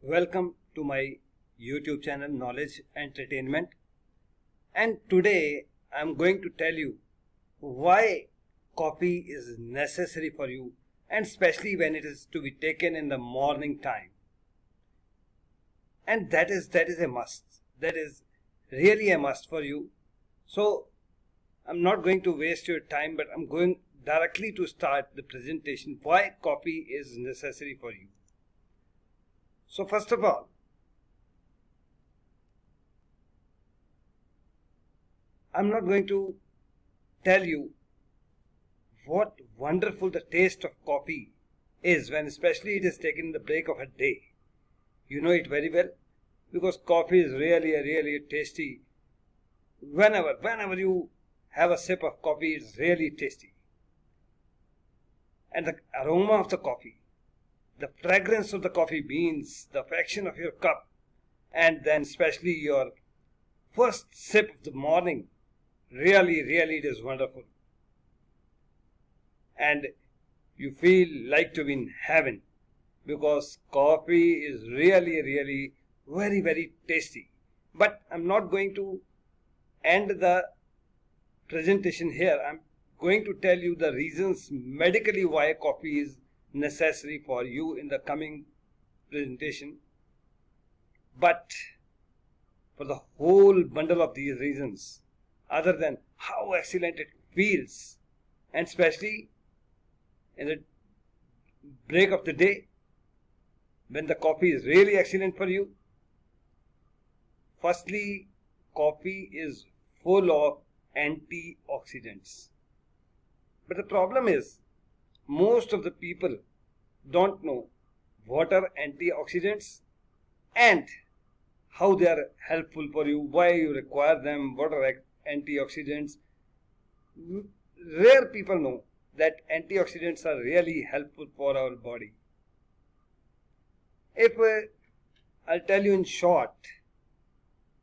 Welcome to my YouTube channel Knowledge Entertainment, and today I'm going to tell you why coffee is necessary for you, and especially when it is to be taken in the morning time. And that is a must. That is really a must for you. So I'm not going to waste your time, but I'm going directly to start the presentation why coffee is necessary for you. So first of all, I'm not going to tell you what wonderful the taste of coffee is when especially it is taken in the break of a day. You know it very well because coffee is really tasty. Whenever you have a sip of coffee, it's really tasty. And the aroma of the coffee, the fragrance of the coffee beans, the fraction of your cup, and then especially your first sip of the morning, really it is wonderful. And you feel like to be in heaven because coffee is really very tasty. But I'm not going to end the presentation here. I'm going to tell you the reasons medically why coffee is necessary for you in the coming presentation. But for the whole bundle of these reasons, other than how excellent it feels, and especially in the break of the day when the coffee is really excellent for you. Firstly, coffee is full of antioxidants. But the problem is, most of the people don't know what are antioxidants and how they are helpful for you, why you require them, what are antioxidants. Rare people know that antioxidants are really helpful for our body. If I'll tell you in short,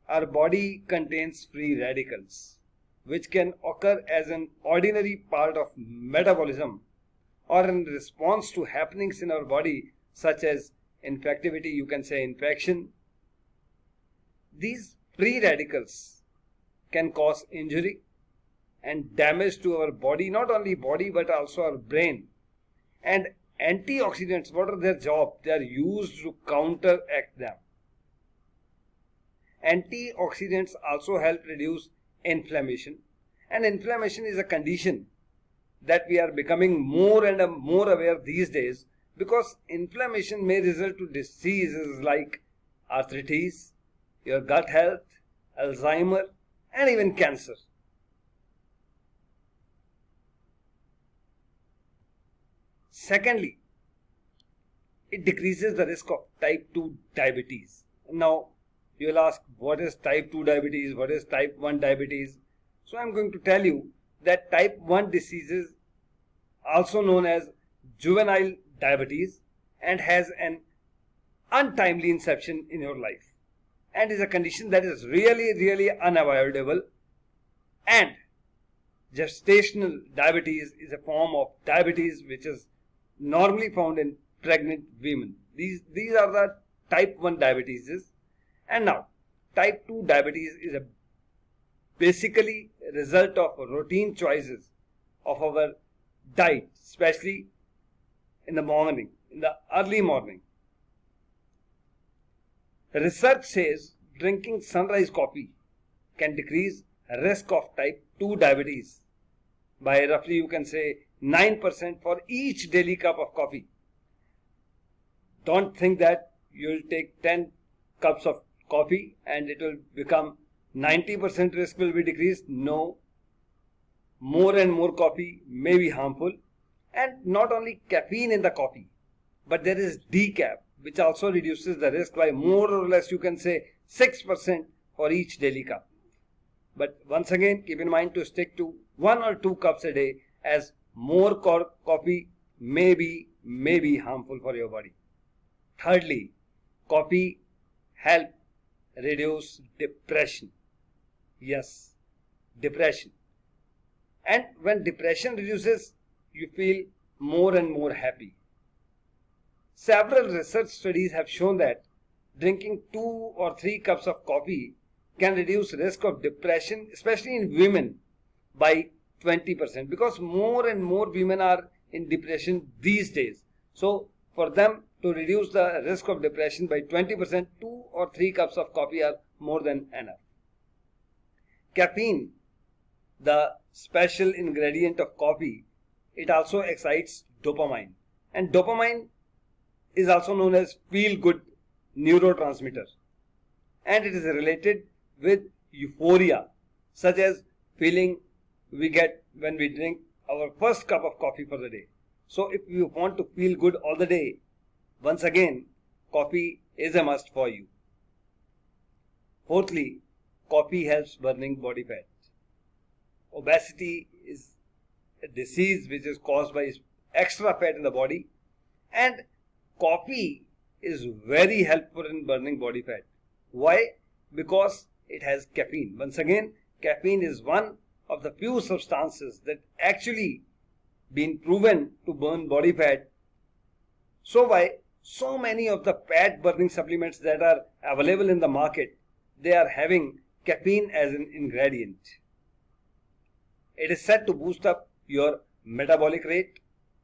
our body contains free radicals which can occur as an ordinary part of metabolism or in response to happenings in our body such as infectivity, you can say infection. These free radicals can cause injury and damage to our body, not only body but also our brain. And antioxidants, what are their job? They are used to counteract them. Antioxidants also help reduce inflammation, and inflammation is a condition that we are becoming more and more aware these days because inflammation may result to diseases like arthritis, your gut health, Alzheimer, and even cancer. Secondly, it decreases the risk of type 2 diabetes. Now, you will ask, what is type 2 diabetes? What is type 1 diabetes? So I'm going to tell you that type 1 diseases, also known as juvenile diabetes, and has an untimely inception in your life and is a condition that is really unavoidable. And gestational diabetes is a form of diabetes which is normally found in pregnant women. These are the type 1 diabetes. And now, type 2 diabetes is basically a result of routine choices of our diet, especially in the morning, in the early morning. Research says drinking sunrise coffee can decrease risk of type 2 diabetes by roughly, you can say, 9% for each daily cup of coffee. Don't think that you will take 10 cups of coffee and it will become 90% risk will be decreased. No. More and more coffee may be harmful, and not only caffeine in the coffee, but there is decaf which also reduces the risk by more or less, you can say, 6% for each daily cup. But once again, keep in mind to stick to 1 or 2 cups a day, as more coffee may be harmful for your body. Thirdly, coffee helps reduce depression. Yes, depression. And when depression reduces, you feel more and more happy. Several research studies have shown that drinking 2 or 3 cups of coffee can reduce risk of depression, especially in women, by 20%, because more and more women are in depression these days. So for them to reduce the risk of depression by 20%, 2 or 3 cups of coffee are more than enough. Caffeine, the special ingredient of coffee, it also excites dopamine, and dopamine is also known as feel-good neurotransmitter, and it is related with euphoria, such as feeling we get when we drink our first cup of coffee for the day. So if you want to feel good all the day, once again, coffee is a must for you. Fourthly, coffee helps burning body fat. Obesity is a disease which is caused by extra fat in the body, and coffee is very helpful in burning body fat. Why? Because it has caffeine. Once again, caffeine is one of the few substances that actually been proven to burn body fat. So why so many of the fat burning supplements that are available in the market, they are having caffeine as an ingredient. It is said to boost up your metabolic rate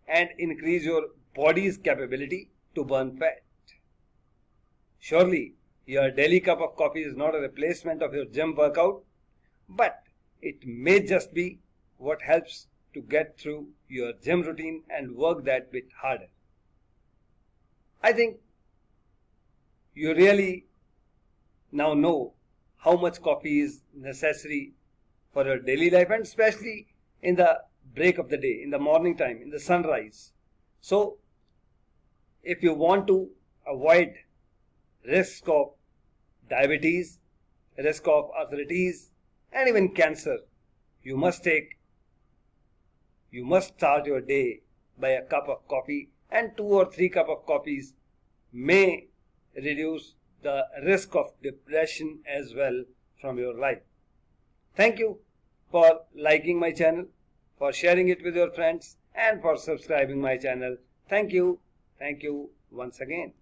and increase your body's capability to burn fat. Surely, your daily cup of coffee is not a replacement of your gym workout, but it may just be what helps to get through your gym routine and work that bit harder. I think you really now know how much coffee is necessary for your daily life, and especially in the break of the day, in the morning time, in the sunrise. So, if you want to avoid risk of diabetes, risk of arthritis, and even cancer, you must start your day by a cup of coffee, and 2 or 3 cups of coffees may reduce the risk of depression as well from your life. Thank you for liking my channel, for sharing it with your friends, and for subscribing my channel. Thank you once again.